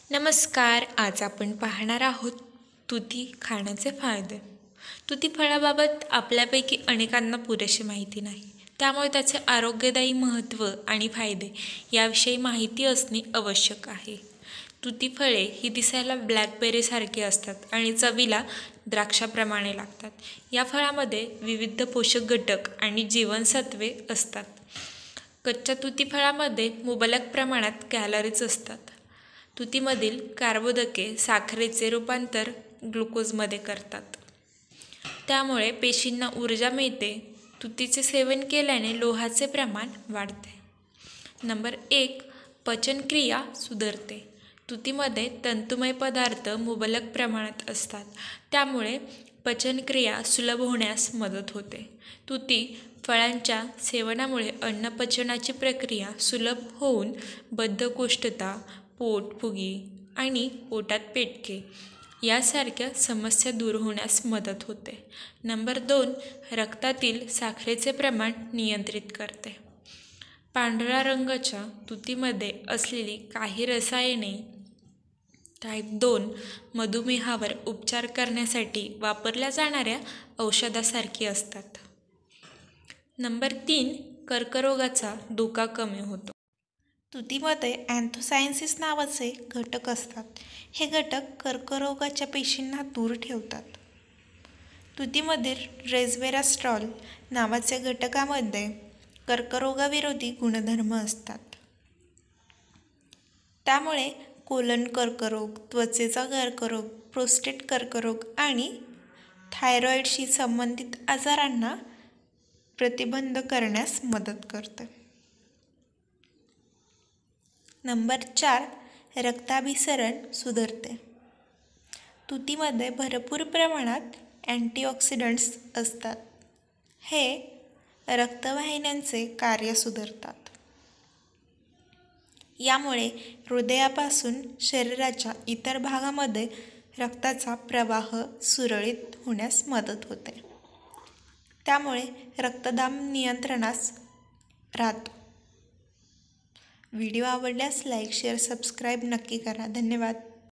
नमस्कार. आज आपण पाहणार आहोत तुती खाण्याचे फायदे. तुती फळाबाबत आपल्यापैकी अनेकांना पुरेशी माहिती नाही, त्यामुळे त्याचे आरोग्यदायी महत्त्व आणि फायदे याविषयी माहिती असणे आवश्यक आहे. तुती फळे ही दिसायला ब्लॅकबेरीसारखी असतात आणि चवीला द्राक्षाप्रमाणे लागतात. या फळामध्ये विविध पोषक घटक आणि जीवनसत्त्वे असतात. कच्च्या तुती फळामध्ये मुबलक प्रमाणात कॅलरीज असतात. तुतीमधील कार्बोदके साखरेचे रूपांतर ग्लुकोजमध्ये करतात, त्यामुळे पेशींना ऊर्जा मिळते. तुतीचे सेवन केल्याने लोहाचे प्रमाण वाढते. नंबर 1, पचनक्रिया सुधारते. तुतीमध्ये तंतुमय पदार्थ मुबलक प्रमाणात असतात, त्यामुळे पचनक्रिया सुलभ होण्यास मदत होते. तुती फळांच्या सेवनामुळे अन्नपचनाची प्रक्रिया सुलभ होऊन बद्धकोष्ठता, पोटफुगी आणि पोटात पेटके यासारख्या समस्या दूर होण्यास मदत होते. नंबर 2, रक्तातील साखरेचे प्रमाण नियंत्रित करते. पांढऱ्या रंगाच्या तुतीमध्ये असलेली काही रसायने टाईप 2 मधुमेहावर उपचार करण्यासाठी वापरल्या जाणाऱ्या औषधासारखी असतात. नंबर 3, कर्करोगाचा धोका कमी होतो. तुतीमध्ये अँथोसायन्सिस नावाचे घटक असतात. हे घटक कर्करोगाच्या पेशींना दूर ठेवतात. तुतीमधील रेस्वेराट्रॉल नावाच्या घटकामध्ये कर्करोगाविरोधी गुणधर्म असतात. त्यामुळे कोलन कर्करोग, त्वचेचा कर्करोग, प्रोस्टेट कर्करोग आणि थायरॉईडशी संबंधित आजारांना प्रतिबंध करण्यास मदत करते. नंबर 4, रक्ताभिसरण सुधारते. तुतीमध्ये भरपूर प्रमाणात अँटीऑक्सिडंट्स असतात. हे रक्तवाहिन्यांचे कार्य सुधारतात. यामुळे हृदयापासून शरीराच्या इतर भागामध्ये रक्ताचा प्रवाह सुरळीत होण्यास मदत होते. त्यामुळे रक्तदाब नियंत्रणास राहतो. व्हिडिओ आवडल्यास लाईक, शेअर, सबस्क्राईब नक्की करा. धन्यवाद.